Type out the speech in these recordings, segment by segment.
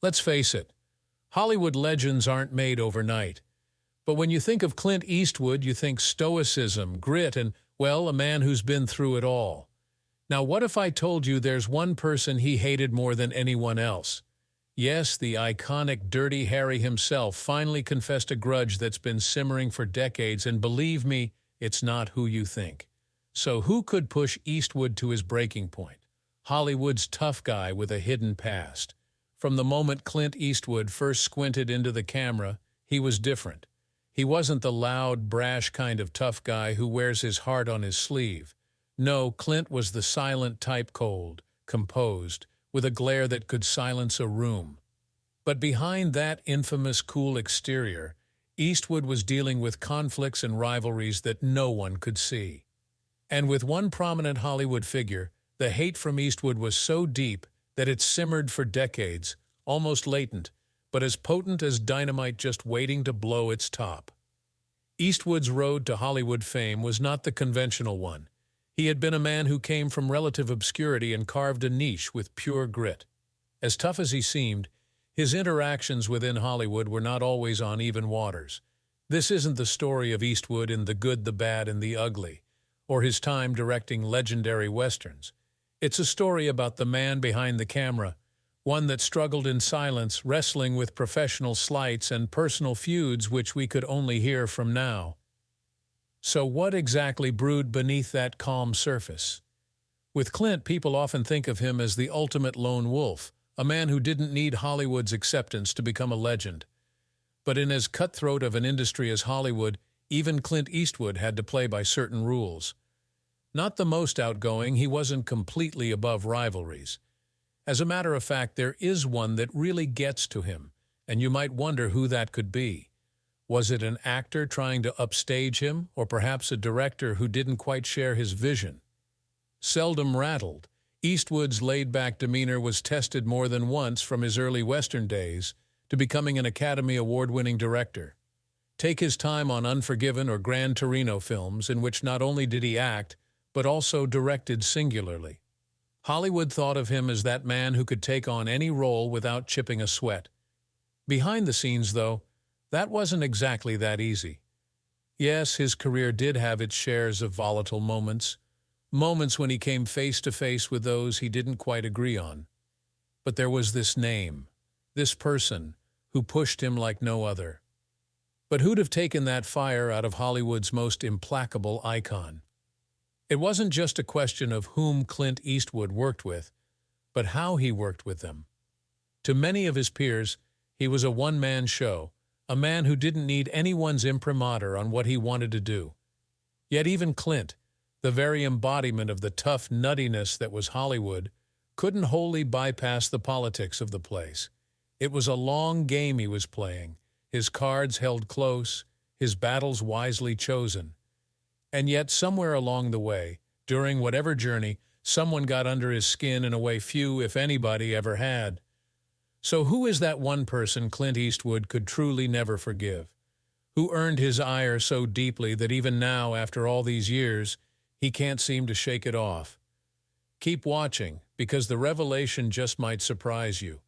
Let's face it, Hollywood legends aren't made overnight. But when you think of Clint Eastwood, you think stoicism, grit, and, well, a man who's been through it all. Now, what if I told you there's one person he hated more than anyone else? Yes, the iconic Dirty Harry himself finally confessed a grudge that's been simmering for decades, and believe me, it's not who you think. So who could push Eastwood to his breaking point? Hollywood's tough guy with a hidden past. From the moment Clint Eastwood first squinted into the camera, he was different. He wasn't the loud, brash kind of tough guy who wears his heart on his sleeve. No, Clint was the silent type, cold, composed, with a glare that could silence a room. But behind that infamous cool exterior, Eastwood was dealing with conflicts and rivalries that no one could see. And with one prominent Hollywood figure, the hate from Eastwood was so deep that it simmered for decades, almost latent, but as potent as dynamite just waiting to blow its top. Eastwood's road to Hollywood fame was not the conventional one. He had been a man who came from relative obscurity and carved a niche with pure grit. As tough as he seemed, his interactions within Hollywood were not always on even waters. This isn't the story of Eastwood in The Good, the Bad, and the Ugly, or his time directing legendary westerns. It's a story about the man behind the camera, one that struggled in silence, wrestling with professional slights and personal feuds which we could only hear from now. So what exactly brewed beneath that calm surface? With Clint, people often think of him as the ultimate lone wolf, a man who didn't need Hollywood's acceptance to become a legend. But in as cutthroat of an industry as Hollywood, even Clint Eastwood had to play by certain rules. Not the most outgoing, he wasn't completely above rivalries. As a matter of fact, there is one that really gets to him, and you might wonder who that could be. Was it an actor trying to upstage him, or perhaps a director who didn't quite share his vision? Seldom rattled, Eastwood's laid-back demeanor was tested more than once from his early Western days to becoming an Academy Award-winning director. Take his time on Unforgiven or Gran Torino films, in which not only did he act, but also directed singularly. Hollywood thought of him as that man who could take on any role without chipping a sweat. Behind the scenes, though, that wasn't exactly that easy. Yes, his career did have its shares of volatile moments when he came face to face with those he didn't quite agree on. But there was this name, this person, who pushed him like no other. But who'd have taken that fire out of Hollywood's most implacable icon? It wasn't just a question of whom Clint Eastwood worked with, but how he worked with them. To many of his peers, he was a one-man show, a man who didn't need anyone's imprimatur on what he wanted to do. Yet even Clint, the very embodiment of the tough nuttiness that was Hollywood, couldn't wholly bypass the politics of the place. It was a long game he was playing, his cards held close, his battles wisely chosen. And yet somewhere along the way, during whatever journey, someone got under his skin in a way few, if anybody, ever had. So who is that one person Clint Eastwood could truly never forgive? Who earned his ire so deeply that even now, after all these years, he can't seem to shake it off? Keep watching, because the revelation just might surprise you.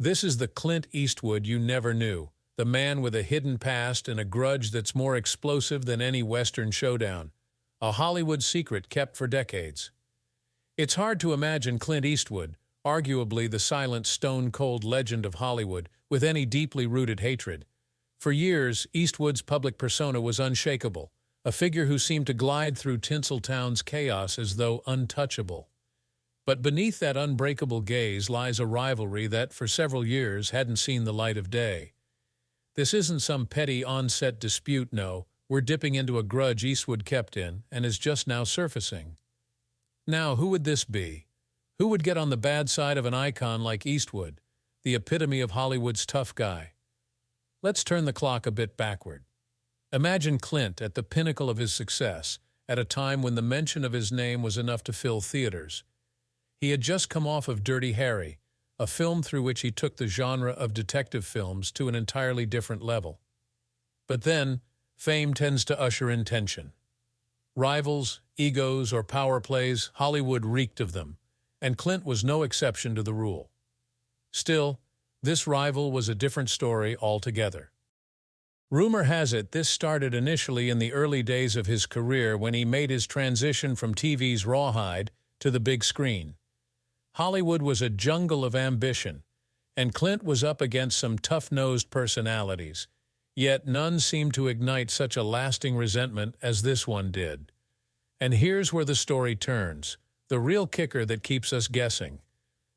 This is the Clint Eastwood you never knew, the man with a hidden past and a grudge that's more explosive than any Western showdown, a Hollywood secret kept for decades. It's hard to imagine Clint Eastwood, arguably the silent, stone-cold legend of Hollywood, with any deeply rooted hatred. For years, Eastwood's public persona was unshakable, a figure who seemed to glide through Tinseltown's chaos as though untouchable. But beneath that unbreakable gaze lies a rivalry that, for several years, hadn't seen the light of day. This isn't some petty on-set dispute, no. We're dipping into a grudge Eastwood kept in and is just now surfacing. Now, who would this be? Who would get on the bad side of an icon like Eastwood, the epitome of Hollywood's tough guy? Let's turn the clock a bit backward. Imagine Clint at the pinnacle of his success, at a time when the mention of his name was enough to fill theaters. He had just come off of Dirty Harry, a film through which he took the genre of detective films to an entirely different level. But then, fame tends to usher in tension. Rivals, egos, or power plays, Hollywood reeked of them, and Clint was no exception to the rule. Still, This rival was a different story altogether. Rumor has it this started initially in the early days of his career when he made his transition from TV's rawhide to the big screen. Hollywood was a jungle of ambition, and Clint was up against some tough-nosed personalities, yet none seemed to ignite such a lasting resentment as this one did. And here's where the story turns, the real kicker that keeps us guessing.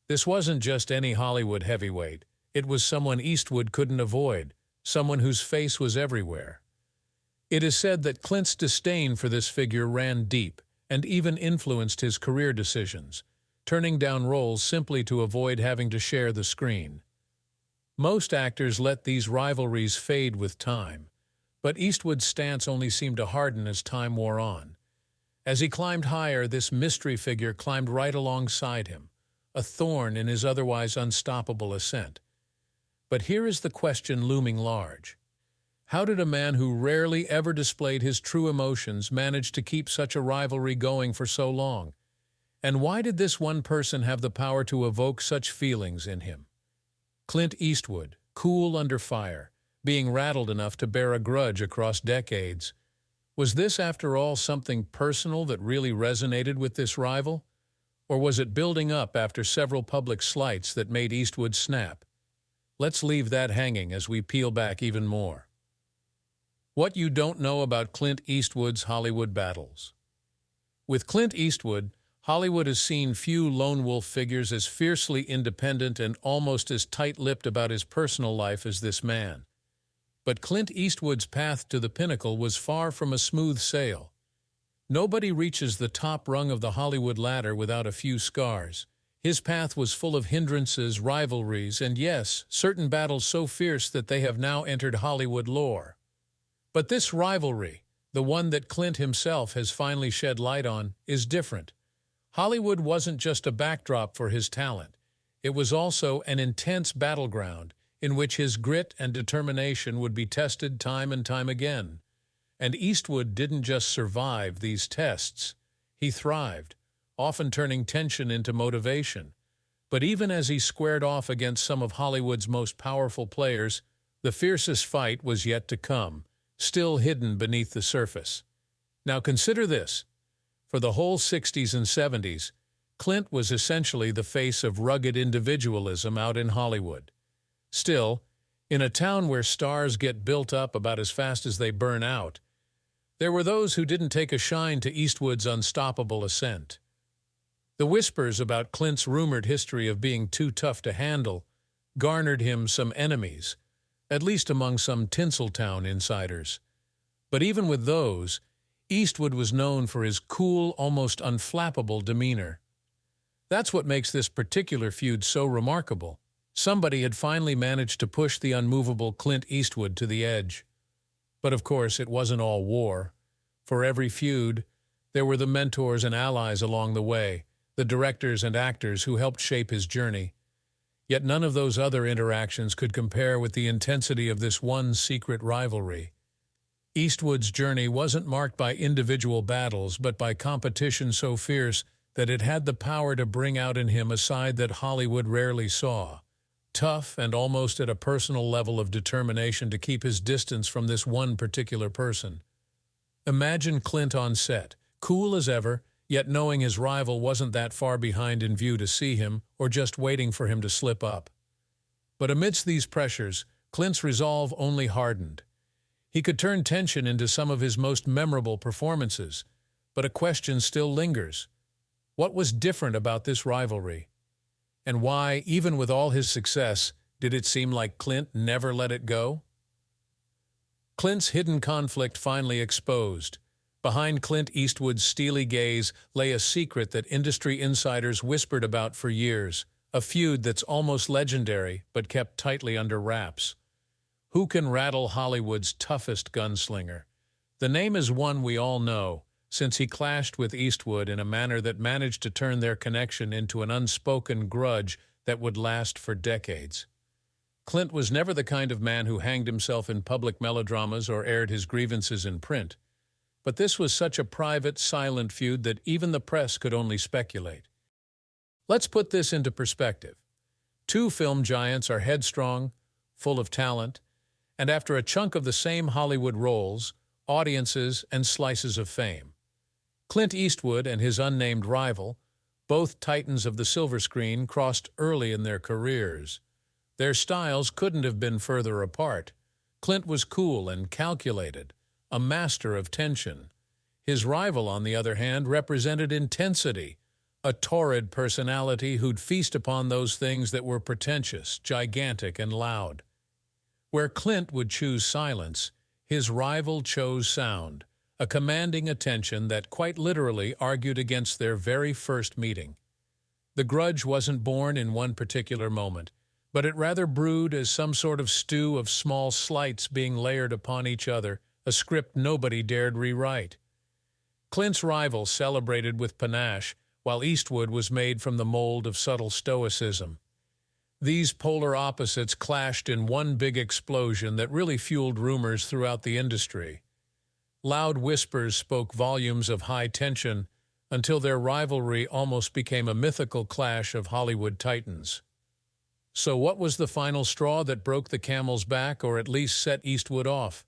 This wasn't just any Hollywood heavyweight. It was someone Eastwood couldn't avoid, someone whose face was everywhere. It is said that Clint's disdain for this figure ran deep and even influenced his career decisions, turning down roles simply to avoid having to share the screen. Most actors let these rivalries fade with time, but Eastwood's stance only seemed to harden as time wore on. As he climbed higher, this mystery figure climbed right alongside him, a thorn in his otherwise unstoppable ascent. But here is the question looming large. How did a man who rarely ever displayed his true emotions manage to keep such a rivalry going for so long? And why did this one person have the power to evoke such feelings in him? Clint Eastwood, cool under fire, being rattled enough to bear a grudge across decades. Was this, after all, something personal that really resonated with this rival? Or was it building up after several public slights that made Eastwood snap? Let's leave that hanging as we peel back even more. What you don't know about Clint Eastwood's Hollywood battles. With Clint Eastwood, Hollywood has seen few lone wolf figures as fiercely independent and almost as tight-lipped about his personal life as this man. But Clint Eastwood's path to the pinnacle was far from a smooth sail. Nobody reaches the top rung of the Hollywood ladder without a few scars. His path was full of hindrances, rivalries, and yes, certain battles so fierce that they have now entered Hollywood lore. But this rivalry, the one that Clint himself has finally shed light on, is different. Hollywood wasn't just a backdrop for his talent. It was also an intense battleground in which his grit and determination would be tested time and time again. And Eastwood didn't just survive these tests. He thrived, often turning tension into motivation. But even as he squared off against some of Hollywood's most powerful players, the fiercest fight was yet to come, still hidden beneath the surface. Now consider this. For the whole 60s and 70s, Clint was essentially the face of rugged individualism out in Hollywood. Still, in a town where stars get built up about as fast as they burn out, there were those who didn't take a shine to Eastwood's unstoppable ascent. The whispers about Clint's rumored history of being too tough to handle garnered him some enemies, at least among some Tinseltown insiders. But even with those, Eastwood was known for his cool, almost unflappable demeanor. That's what makes this particular feud so remarkable. Somebody had finally managed to push the unmovable Clint Eastwood to the edge. But of course, it wasn't all war. For every feud, there were the mentors and allies along the way, the directors and actors who helped shape his journey. Yet none of those other interactions could compare with the intensity of this one secret rivalry. Eastwood's journey wasn't marked by individual battles, but by competition so fierce that it had the power to bring out in him a side that Hollywood rarely saw. Tough and almost at a personal level of determination to keep his distance from this one particular person. Imagine Clint on set, cool as ever, yet knowing his rival wasn't that far behind in view to see him or just waiting for him to slip up. But amidst these pressures, Clint's resolve only hardened. He could turn tension into some of his most memorable performances, but a question still lingers. What was different about this rivalry? And why, even with all his success, did it seem like Clint never let it go? Clint's hidden conflict finally exposed. Behind Clint Eastwood's steely gaze lay a secret that industry insiders whispered about for years, a feud that's almost legendary but kept tightly under wraps. Who can rattle Hollywood's toughest gunslinger? The name is one we all know, since he clashed with Eastwood in a manner that managed to turn their connection into an unspoken grudge that would last for decades. Clint was never the kind of man who hanged himself in public melodramas or aired his grievances in print. But this was such a private, silent feud that even the press could only speculate. Let's put this into perspective. Two film giants are headstrong, full of talent, and after a chunk of the same Hollywood roles, audiences, and slices of fame. Clint Eastwood and his unnamed rival, both titans of the silver screen, crossed early in their careers. Their styles couldn't have been further apart. Clint was cool and calculated, a master of tension. His rival, on the other hand, represented intensity, a torrid personality who'd feast upon those things that were pretentious, gigantic, and loud. Where Clint would choose silence, his rival chose sound, a commanding attention that quite literally argued against their very first meeting. The grudge wasn't born in one particular moment, but it rather brewed as some sort of stew of small slights being layered upon each other, a script nobody dared rewrite. Clint's rival celebrated with panache, while Eastwood was made from the mold of subtle stoicism. These polar opposites clashed in one big explosion that really fueled rumors throughout the industry. Loud whispers spoke volumes of high tension until their rivalry almost became a mythical clash of Hollywood titans. So what was the final straw that broke the camel's back, or at least set Eastwood off?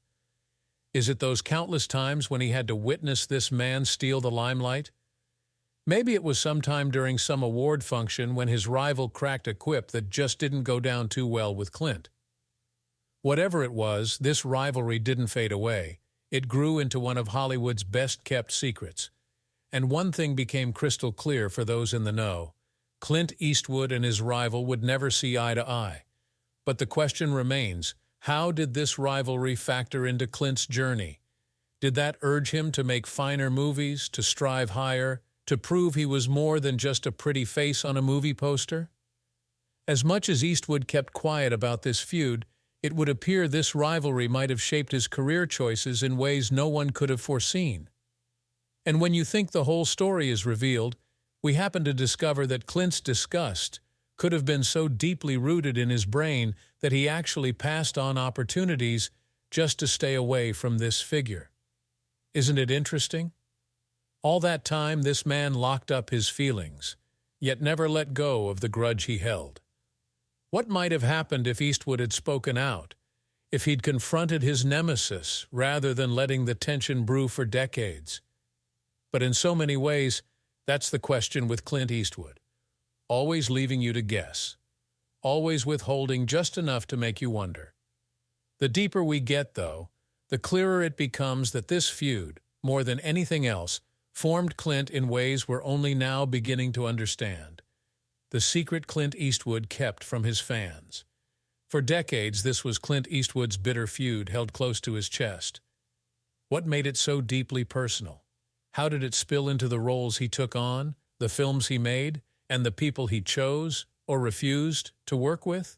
Is it those countless times when he had to witness this man steal the limelight? Maybe it was sometime during some award function when his rival cracked a quip that just didn't go down too well with Clint. Whatever it was, this rivalry didn't fade away. It grew into one of Hollywood's best-kept secrets. And one thing became crystal clear for those in the know. Clint Eastwood and his rival would never see eye to eye. But the question remains, how did this rivalry factor into Clint's journey? Did that urge him to make finer movies, to strive higher, to prove he was more than just a pretty face on a movie poster? As much as Eastwood kept quiet about this feud, it would appear this rivalry might have shaped his career choices in ways no one could have foreseen. And when you think the whole story is revealed, we happen to discover that Clint's disgust could have been so deeply rooted in his brain that he actually passed on opportunities just to stay away from this figure. Isn't it interesting? All that time, this man locked up his feelings, yet never let go of the grudge he held. What might have happened if Eastwood had spoken out, if he'd confronted his nemesis rather than letting the tension brew for decades? But in so many ways, that's the question with Clint Eastwood. Always leaving you to guess. Always withholding just enough to make you wonder. The deeper we get, though, the clearer it becomes that this feud, more than anything else, formed Clint in ways we're only now beginning to understand. The secret Clint Eastwood kept from his fans. For decades, this was Clint Eastwood's bitter feud held close to his chest. What made it so deeply personal? How did it spill into the roles he took on, the films he made, and the people he chose or refused to work with?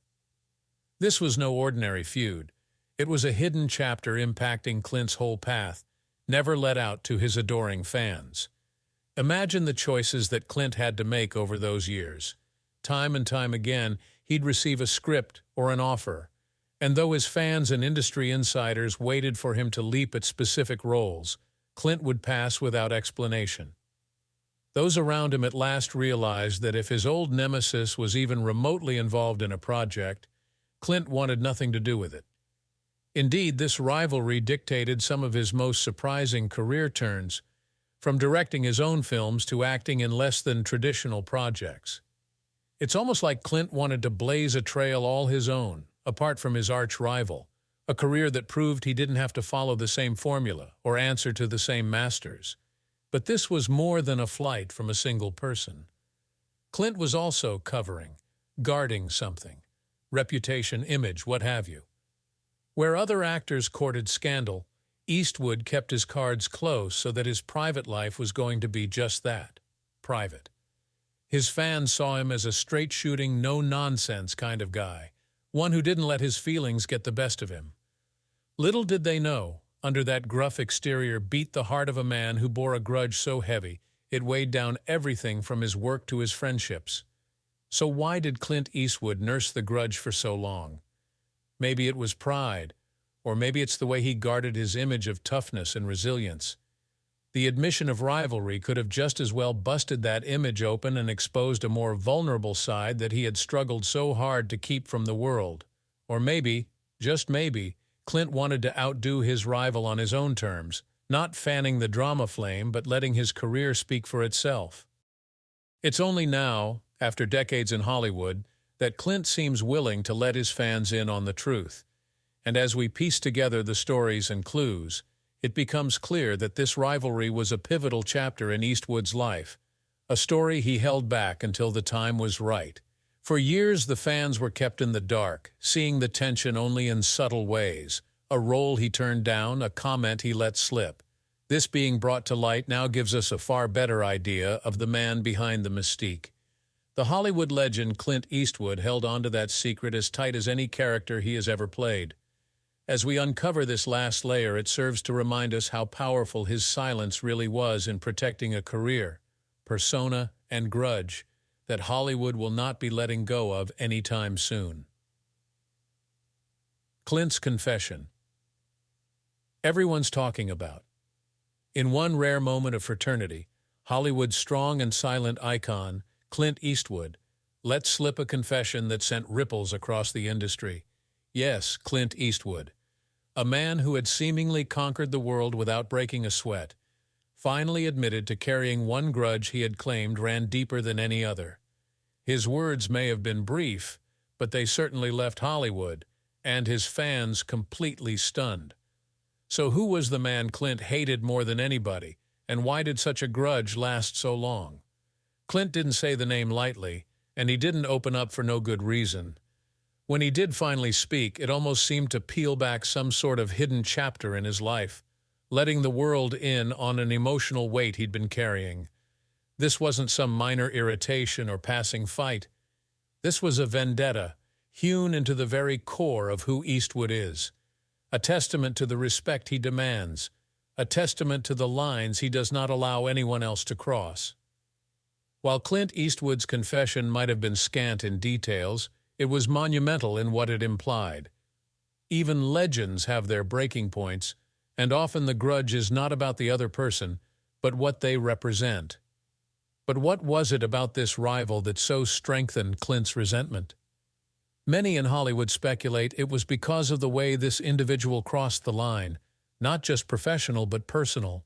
This was no ordinary feud. It was a hidden chapter impacting Clint's whole path, never let out to his adoring fans. Imagine the choices that Clint had to make over those years. Time and time again, he'd receive a script or an offer, and though his fans and industry insiders waited for him to leap at specific roles, Clint would pass without explanation. Those around him at last realized that if his old nemesis was even remotely involved in a project, Clint wanted nothing to do with it. Indeed, this rivalry dictated some of his most surprising career turns, from directing his own films to acting in less than traditional projects. It's almost like Clint wanted to blaze a trail all his own, apart from his arch-rival, a career that proved he didn't have to follow the same formula or answer to the same masters. But this was more than a flight from a single person. Clint was also covering, guarding something, reputation, image, what have you. Where other actors courted scandal, Eastwood kept his cards close so that his private life was going to be just that, private. His fans saw him as a straight-shooting, no-nonsense kind of guy, one who didn't let his feelings get the best of him. Little did they know, under that gruff exterior beat the heart of a man who bore a grudge so heavy it weighed down everything from his work to his friendships. So why did Clint Eastwood nurse the grudge for so long? Maybe it was pride, or maybe it's the way he guarded his image of toughness and resilience. The admission of rivalry could have just as well busted that image open and exposed a more vulnerable side that he had struggled so hard to keep from the world. Or maybe, just maybe, Clint wanted to outdo his rival on his own terms, not fanning the drama flame but letting his career speak for itself. It's only now, after decades in Hollywood, that Clint seems willing to let his fans in on the truth. And as we piece together the stories and clues, it becomes clear that this rivalry was a pivotal chapter in Eastwood's life, a story he held back until the time was right. For years, the fans were kept in the dark, seeing the tension only in subtle ways, a role he turned down, a comment he let slip. This being brought to light now gives us a far better idea of the man behind the mystique. The Hollywood legend Clint Eastwood held onto that secret as tight as any character he has ever played. As we uncover this last layer, it serves to remind us how powerful his silence really was in protecting a career, persona, and grudge that Hollywood will not be letting go of anytime soon. Clint's confession. Everyone's talking about. In one rare moment of fraternity, Hollywood's strong and silent icon, Clint Eastwood, let slip a confession that sent ripples across the industry. Yes, Clint Eastwood, a man who had seemingly conquered the world without breaking a sweat, finally admitted to carrying one grudge he had claimed ran deeper than any other. His words may have been brief, but they certainly left Hollywood and his fans completely stunned. So who was the man Clint hated more than anybody, and why did such a grudge last so long? Clint didn't say the name lightly, and he didn't open up for no good reason. When he did finally speak, it almost seemed to peel back some sort of hidden chapter in his life, letting the world in on an emotional weight he'd been carrying. This wasn't some minor irritation or passing fight. This was a vendetta, hewn into the very core of who Eastwood is. A testament to the respect he demands, a testament to the lines he does not allow anyone else to cross. While Clint Eastwood's confession might have been scant in details, it was monumental in what it implied. Even legends have their breaking points, and often the grudge is not about the other person, but what they represent. But what was it about this rival that so strengthened Clint's resentment? Many in Hollywood speculate it was because of the way this individual crossed the line, not just professional but personal.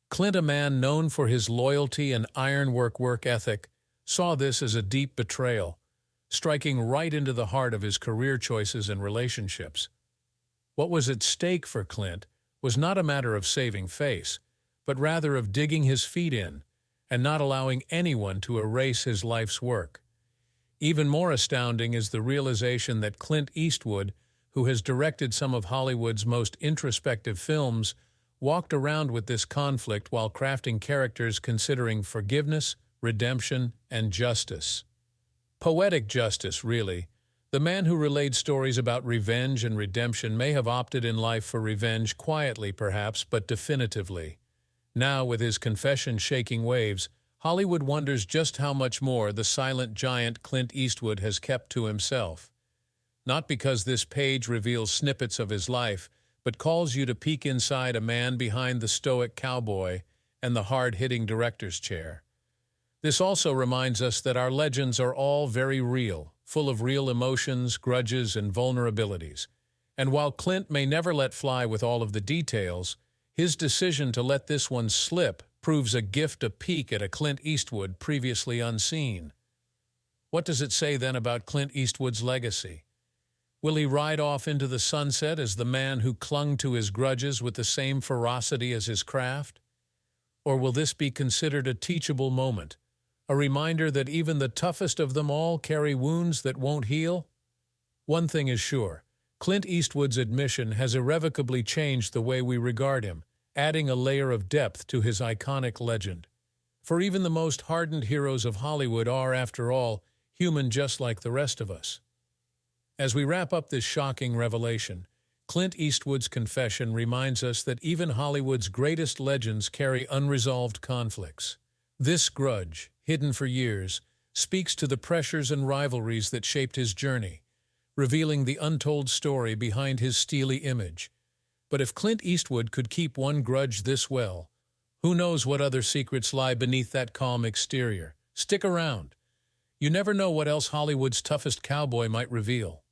Clint, a man known for his loyalty and ironwork work ethic, saw this as a deep betrayal, striking right into the heart of his career choices and relationships. What was at stake for Clint was not a matter of saving face, but rather of digging his feet in and not allowing anyone to erase his life's work. Even more astounding is the realization that Clint Eastwood, who has directed some of Hollywood's most introspective films, walked around with this conflict while crafting characters considering forgiveness, redemption, and justice. Poetic justice, really. The man who relayed stories about revenge and redemption may have opted in life for revenge quietly, perhaps, but definitively. Now, with his confession shaking waves, Hollywood wonders just how much more the silent giant Clint Eastwood has kept to himself. Not because this page reveals snippets of his life, but calls you to peek inside a man behind the stoic cowboy and the hard-hitting director's chair. This also reminds us that our legends are all very real, full of real emotions, grudges, and vulnerabilities. And while Clint may never let fly with all of the details, his decision to let this one slip proves a gift, a peek at a Clint Eastwood previously unseen. What does it say then about Clint Eastwood's legacy? Will he ride off into the sunset as the man who clung to his grudges with the same ferocity as his craft? Or will this be considered a teachable moment, a reminder that even the toughest of them all carry wounds that won't heal? One thing is sure, Clint Eastwood's admission has irrevocably changed the way we regard him, adding a layer of depth to his iconic legend. For even the most hardened heroes of Hollywood are, after all, human just like the rest of us. As we wrap up this shocking revelation, Clint Eastwood's confession reminds us that even Hollywood's greatest legends carry unresolved conflicts. This grudge, hidden for years, speaks to the pressures and rivalries that shaped his journey, revealing the untold story behind his steely image. But if Clint Eastwood could keep one grudge this well, Who knows what other secrets lie beneath that calm exterior? Stick around. You never know what else Hollywood's toughest cowboy might reveal.